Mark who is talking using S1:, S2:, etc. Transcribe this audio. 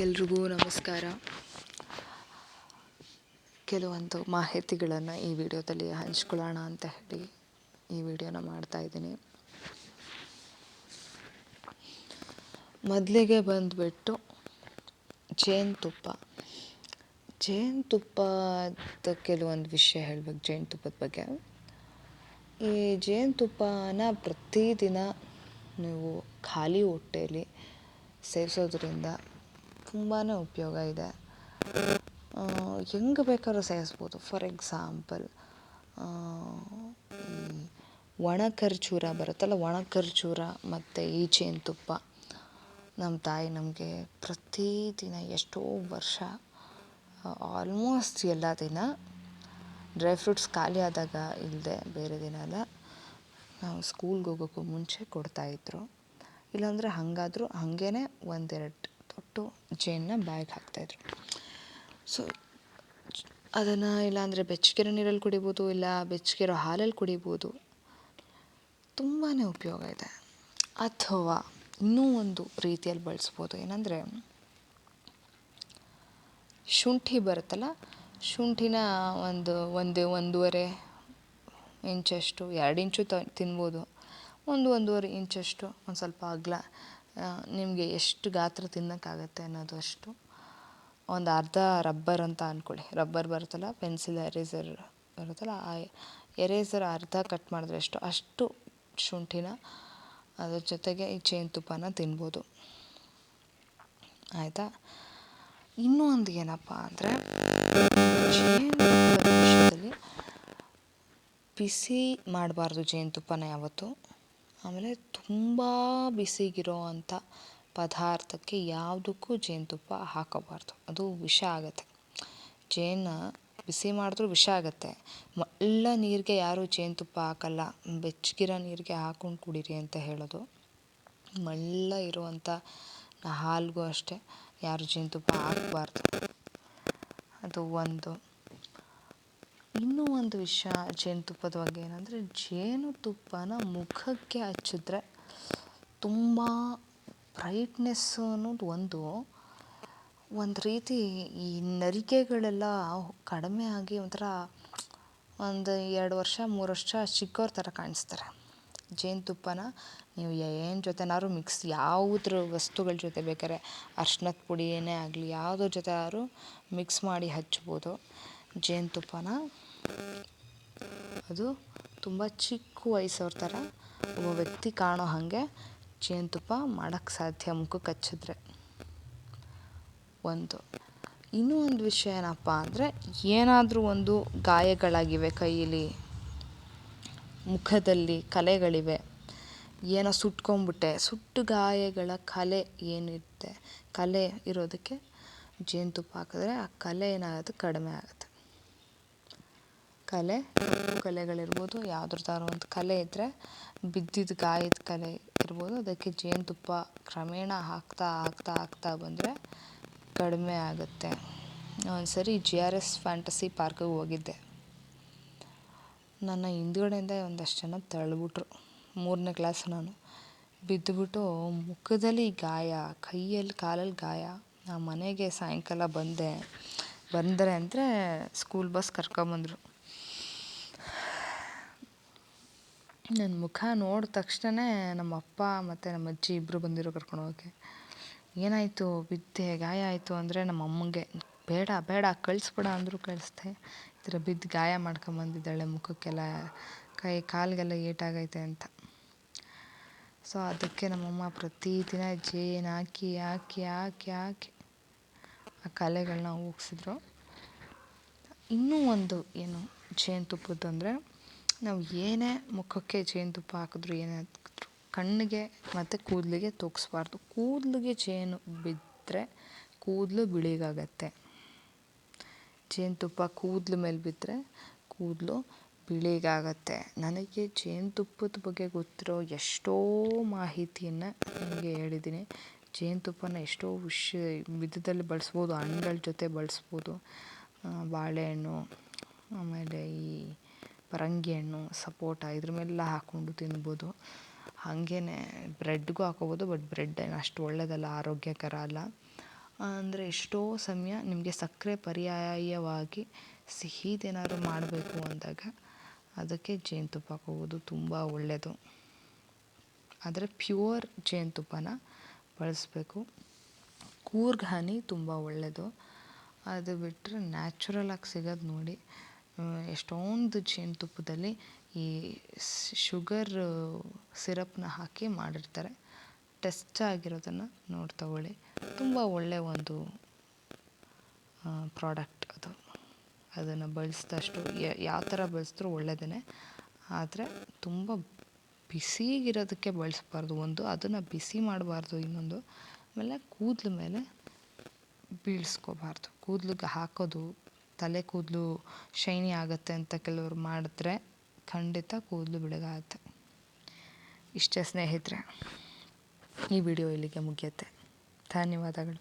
S1: ಎಲ್ರಿಗೂ ನಮಸ್ಕಾರ. ಕೆಲವೊಂದು ಮಾಹಿತಿಗಳನ್ನು ಈ ವಿಡಿಯೋದಲ್ಲಿ ಹಂಚ್ಕೊಳ್ಳೋಣ ಅಂತ ಹೇಳಿ ಈ ವಿಡಿಯೋನ ಮಾಡ್ತಾಯಿದ್ದೀನಿ. ಮೊದಲಿಗೆ ಬಂದುಬಿಟ್ಟು ಜೇನುತುಪ್ಪದ ಕೆಲವೊಂದು ವಿಷಯ ಹೇಳಬೇಕು. ಜೇನುತುಪ್ಪದ ಬಗ್ಗೆ, ಈ ಜೇನುತುಪ್ಪನ ಪ್ರತಿದಿನ ನೀವು ಖಾಲಿ ಹೊಟ್ಟೆಯಲ್ಲಿ ಸೇವಿಸೋದ್ರಿಂದ ತುಂಬಾ ಉಪಯೋಗ ಇದೆ. ಹೆಂಗೆ ಬೇಕಾದ್ರೂ ಸೇವಿಸ್ಬೋದು. ಫಾರ್ ಎಕ್ಸಾಂಪಲ್, ಈ ಒಣ ಖರ್ಜೂರ ಬರುತ್ತಲ್ಲ, ಒಣ ಖರ್ಜೂರ ಮತ್ತು ಈ ಜೇನುತುಪ್ಪ ನಮ್ಮ ತಾಯಿ ನಮಗೆ ಪ್ರತಿದಿನ ಎಷ್ಟೋ ವರ್ಷ ಆಲ್ಮೋಸ್ಟ್ ಎಲ್ಲ ದಿನ ಡ್ರೈ ಫ್ರೂಟ್ಸ್ ಖಾಲಿ ಆದಾಗ ಇಲ್ಲದೆ ಬೇರೆ ದಿನ ಎಲ್ಲ ನಾವು ಸ್ಕೂಲ್ಗೆ ಹೋಗೋಕ್ಕೂ ಮುಂಚೆ ಕೊಡ್ತಾಯಿದ್ರು. ಇಲ್ಲಾಂದರೆ ಹಾಗೇ ಒಂದೆರಡು ತೊಟ್ಟು ಜೇನನ್ನ ಬಾಯಿಗೆ ಹಾಕ್ತಾಯಿದ್ರು. ಸೊ ಅದನ್ನು ಇಲ್ಲಾಂದರೆ ಬೆಚ್ಚಗಿರೋ ನೀರಲ್ಲಿ ಕುಡಿಬೋದು, ಇಲ್ಲ ಬೆಚ್ಚಗಿರೋ ಹಾಲಲ್ಲಿ ಕುಡಿಬೋದು. ತುಂಬಾ ಉಪಯೋಗ ಇದೆ. ಅಥವಾ ಇನ್ನೂ ಒಂದು ರೀತಿಯಲ್ಲಿ ಬಳಸ್ಬೋದು. ಏನಂದರೆ, ಶುಂಠಿ ಬರುತ್ತಲ್ಲ, ಶುಂಠಿನ ಒಂದೂವರೆ ಇಂಚಷ್ಟು, 2 ಇಂಚು ತಿನ್ಬೋದು. 1-1.5 ಇಂಚಷ್ಟು ಒಂದು ಸ್ವಲ್ಪ ಅಗಲ, ನಿಮಗೆ ಎಷ್ಟು ಗಾತ್ರ ತಿನ್ನೋಕ್ಕಾಗತ್ತೆ ಅನ್ನೋದು ಅಷ್ಟು, ಒಂದು ಅರ್ಧ ರಬ್ಬರ್ ಅಂತ ಅಂದ್ಕೊಳ್ಳಿ. ರಬ್ಬರ್ ಬರುತ್ತಲ್ಲ, ಪೆನ್ಸಿಲ್ ಎರೇಸರ್ ಬರುತ್ತಲ್ಲ, ಆ ಎರೇಸರ್ ಅರ್ಧ ಕಟ್ ಮಾಡಿದ್ರೆ ಅಷ್ಟು ಶುಂಠಿನ ಅದ್ರ ಜೊತೆಗೆ ಈ ಜೇನುತುಪ್ಪನ ತಿನ್ಬೋದು. ಆಯಿತಾ? ಇನ್ನೂ ಒಂದು ಏನಪ್ಪ ಅಂದರೆ, ಜೇನುತುಪ್ಪದ ವಿಷಯದಲ್ಲಿ ಬಿಸಿ ಮಾಡಬಾರ್ದು ಜೇನುತುಪ್ಪನ ಯಾವತ್ತೂ. ಆಮೇಲೆ ತುಂಬ ಬಿಸಿಗಿರೋ ಅಂಥ ಪದಾರ್ಥಕ್ಕೆ ಯಾವುದಕ್ಕೂ ಜೇನುತುಪ್ಪ ಹಾಕೋಬಾರ್ದು. ಅದು ವಿಷ ಆಗುತ್ತೆ. ಜೇನು ಬಿಸಿ ಮಾಡಿದ್ರೂ ವಿಷ ಆಗುತ್ತೆ. ಮಳ್ಳ ನೀರಿಗೆ ಯಾರೂ ಜೇನುತುಪ್ಪ ಹಾಕಲ್ಲ. ಬೆಚ್ಚಗಿರೋ ನೀರಿಗೆ ಹಾಕ್ಕೊಂಡು ಕುಡೀರಿ ಅಂತ ಹೇಳೋದು. ಮಳ್ಳ ಇರುವಂಥ ಹಾಲಿಗೂ ಅಷ್ಟೇ ಯಾರು ಜೇನುತುಪ್ಪ ಹಾಕಬಾರ್ದು. ಅದು ಒಂದು. ಇನ್ನೂ ಒಂದು ವಿಷಯ ಜೇನುತುಪ್ಪದ ಬಗ್ಗೆ ಏನಂದರೆ, ಜೇನುತುಪ್ಪನ ಮುಖಕ್ಕೆ ಹಚ್ಚಿದ್ರೆ ತುಂಬ ಬ್ರೈಟ್ನೆಸ್ಸು ಅನ್ನೋದು ಒಂದು ರೀತಿ ಈ ನರಿಕೆಗಳೆಲ್ಲ ಕಡಿಮೆ ಆಗಿ ಒಂಥರ 2 ವರ್ಷ 3 ವರ್ಷ ಚಿಕ್ಕವ್ರ ಥರ ಕಾಣಿಸ್ತಾರೆ. ಜೇನುತುಪ್ಪನ ನೀವು ಏನು ಜೊತೆನಾದ್ರು ಮಿಕ್ಸ್, ಯಾವುದ್ರ ವಸ್ತುಗಳ ಜೊತೆ ಬೇಕಾದ್ರೆ, ಅರ್ಶಿನದ ಪುಡಿ ಏನೇ ಆಗಲಿ ಯಾವುದ್ರ ಜೊತೆ ಆದ್ರೂ ಮಿಕ್ಸ್ ಮಾಡಿ ಹಚ್ಬೋದು ಜೇನುತುಪ್ಪನ. ಅದು ತುಂಬ ಚಿಕ್ಕ ವಯಸ್ಸವ್ರ ಥರ ಒಬ್ಬ ವ್ಯಕ್ತಿ ಕಾಣೋ ಹಾಗೆ ಜೇನುತುಪ್ಪ ಮಾಡೋಕ್ಕೆ ಸಾಧ್ಯ ಮುಖಕ್ಕೆ ಹಚ್ಚಿದ್ರೆ. ಒಂದು. ಇನ್ನೂ ಒಂದು ವಿಷಯ ಏನಪ್ಪ ಅಂದರೆ, ಏನಾದರೂ ಒಂದು ಗಾಯಗಳಾಗಿವೆ ಕೈಯಲ್ಲಿ, ಮುಖದಲ್ಲಿ ಕಲೆಗಳಿವೆ, ಏನೋ ಸುಟ್ಕೊಂಡ್ಬಿಟ್ಟೆ, ಸುಟ್ಟು ಗಾಯಗಳ ಕಲೆ ಏನಿರುತ್ತೆ, ಕಲೆ ಇರೋದಕ್ಕೆ ಜೇನುತುಪ್ಪ ಹಾಕಿದ್ರೆ ಆ ಕಲೆ ಏನಾಗುತ್ತೆ, ಕಡಿಮೆ ಆಗುತ್ತೆ. ಕಪ್ಪು ಕಲೆಗಳಿರ್ಬೋದು, ಯಾವುದ್ರದ್ದಾದ್ರೂ ಒಂದು ಕಲೆ ಇದ್ದರೆ, ಬಿದ್ದಿದ್ದ ಗಾಯದ ಕಲೆ ಇರ್ಬೋದು, ಅದಕ್ಕೆ ಜೇನುತುಪ್ಪ ಕ್ರಮೇಣ ಹಾಕ್ತಾ ಬಂದರೆ ಕಡಿಮೆ ಆಗುತ್ತೆ. ಒಂದು ಸರಿ GRS ಫ್ಯಾಂಟಸಿ ಪಾರ್ಕಿಗೆ ಹೋಗಿದ್ದೆ. ನನ್ನ ಹಿಂದುಗಡೆಯಿಂದ ಒಂದಷ್ಟು ಜನ ತಳ್ಳಿಬಿಟ್ರು. 3ನೇ ಕ್ಲಾಸ್ ನಾನು. ಬಿದ್ದುಬಿಟ್ಟು ಮುಖದಲ್ಲಿ ಗಾಯ, ಕೈಯಲ್ಲಿ ಕಾಲಲ್ಲಿ ಗಾಯ. ನಾನು ಮನೆಗೆ ಸಾಯಂಕಾಲ ಬಂದರೆ ಅಂದರೆ ಸ್ಕೂಲ್ ಬಸ್ ಕರ್ಕೊಂಬಂದರು. ನನ್ನ ಮುಖ ನೋಡಿದ ತಕ್ಷಣ ನಮ್ಮ ಅಪ್ಪ ಮತ್ತು ನಮ್ಮ ಅಜ್ಜಿ ಇಬ್ಬರು ಬಂದಿರೋ ಕರ್ಕೊಂಡು ಹೋಗೋಕ್ಕೆ. ಏನಾಯಿತು, ಬಿದ್ದೆ, ಗಾಯ ಆಯಿತು ಅಂದರೆ ನಮ್ಮ ಅಮ್ಮಂಗೆ ಬೇಡ ಕಳಿಸ್ಬೇಡ ಅಂದರೂ ಕಳಿಸ್ದೆ. ಈ ಥರ ಬಿದ್ದು ಗಾಯ ಮಾಡ್ಕೊಂಬಂದಿದ್ದಾಳೆ, ಮುಖಕ್ಕೆಲ್ಲ ಕಾಲಿಗೆಲ್ಲ ಏಟಾಗೈತೆ ಅಂತ. ಸೊ ಅದಕ್ಕೆ ನಮ್ಮಮ್ಮ ಪ್ರತಿದಿನ ಜೇನು ಹಾಕಿ ಆ ಕಲೆಗಳನ್ನ ಹೋಗಿಸಿದ್ರು. ಇನ್ನೂ ಒಂದು ಏನು ಜೇನುತುಪ್ಪದ್ದು ಅಂದರೆ, ನಾವು ಏನೇ ಮುಖಕ್ಕೆ ಜೇನುತುಪ್ಪ ಹಾಕಿದ್ರು ಏನೇ ಹಾಕಿದ್ರು ಕಣ್ಣಿಗೆ ಮತ್ತು ಕೂದಲಿಗೆ ತೊಗಿಸ್ಬಾರ್ದು. ಕೂದಲಿಗೆ ಜೇನು ಬಿದ್ದರೆ ಕೂದಲು ಬಿಳಿಗಾಗತ್ತೆ. ಜೇನುತುಪ್ಪ ಕೂದಲ ಮೇಲೆ ಬಿದ್ದರೆ ಕೂದಲು ಬಿಳಿಗಾಗತ್ತೆ. ನನಗೆ ಜೇನುತುಪ್ಪದ ಬಗ್ಗೆ ಗೊತ್ತಿರೋ ಎಷ್ಟೋ ಮಾಹಿತಿಯನ್ನು ನಿಮಗೆ ಹೇಳಿದ್ದೀನಿ. ಜೇನುತುಪ್ಪನ ಎಷ್ಟೋ ವಿಧದಲ್ಲಿ ಬಳಸ್ಬೋದು. ಹಣ್ಣುಗಳ ಜೊತೆ ಬಳಸ್ಬೋದು. ಬಾಳೆಹಣ್ಣು, ಆಮೇಲೆ ಈ ಪರಂಗಿ ಹಣ್ಣು, ಸಪೋಟ, ಇದ್ರ ಮೇಲೆಲ್ಲ ಹಾಕ್ಕೊಂಡು ತಿನ್ಬೋದು. ಹಾಗೇ ಬ್ರೆಡ್ಗೂ ಹಾಕೋಬೋದು. ಬಟ್ ಬ್ರೆಡ್ ಏನು ಅಷ್ಟು ಒಳ್ಳೆಯದಲ್ಲ, ಆರೋಗ್ಯಕರ ಅಲ್ಲ. ಅಂದರೆ ಎಷ್ಟೋ ಸಮಯ ನಿಮಗೆ ಸಕ್ಕರೆ ಪರ್ಯಾಯವಾಗಿ ಸಿಹಿದೇನಾದ್ರು ಮಾಡಬೇಕು ಅಂದಾಗ ಅದಕ್ಕೆ ಜೇನುತುಪ್ಪ ಹಾಕೋದು ತುಂಬ ಒಳ್ಳೆಯದು. ಆದರೆ ಪ್ಯೂರ್ ಜೇನುತುಪ್ಪನ ಬಳಸಬೇಕು. ಕೂರ್ಗ್ ಹನಿ ತುಂಬ ಒಳ್ಳೆಯದು. ಅದು ಬಿಟ್ಟರೆ ನ್ಯಾಚುರಲಾಗಿ ಸಿಗೋದು ನೋಡಿ, ಎಷ್ಟೊಂದು ಜೇನುತುಪ್ಪದಲ್ಲಿ ಈ ಶುಗರ್ ಸಿರಪ್ನ ಹಾಕಿ ಮಾಡಿರ್ತಾರೆ. ಟೆಸ್ಟ್ ಆಗಿರೋದನ್ನು ನೋಡಿ ತಗೊಳ್ಳಿ. ತುಂಬ ಒಳ್ಳೆಯ ಒಂದು ಪ್ರಾಡಕ್ಟ್ ಅದು. ಅದನ್ನು ಬಳಸಿದಷ್ಟು ಯಾವ ಥರ ಬಳಸಿದ್ರೂ ಒಳ್ಳೆಯದೇ. ಆದರೆ ತುಂಬ ಬಿಸಿಗಿರೋದಕ್ಕೆ ಬಳಸಬಾರ್ದು. ಒಂದು ಅದನ್ನು ಬಿಸಿ ಮಾಡಬಾರ್ದು. ಇನ್ನೊಂದು ಆಮೇಲೆ ಕೂದಲು ಮೇಲೆ ಬೀಳಿಸ್ಕೋಬಾರ್ದು. ಕೂದಲಿಗೆ ಹಾಕೋದು ತಲೆ ಕೂದಲು ಶೈನಿ ಆಗುತ್ತೆ ಅಂತ ಕೆಲವರು ಮಾಡಿದ್ರೆ ಖಂಡಿತ ಕೂದಲು ಬೆಳ್ಳಗಾಗುತ್ತೆ. ಇಷ್ಟೇ ಸ್ನೇಹಿತರೆ, ಈ ವಿಡಿಯೋ ಇಲ್ಲಿಗೆ ಮುಗಿಯುತ್ತೆ. ಧನ್ಯವಾದಗಳು.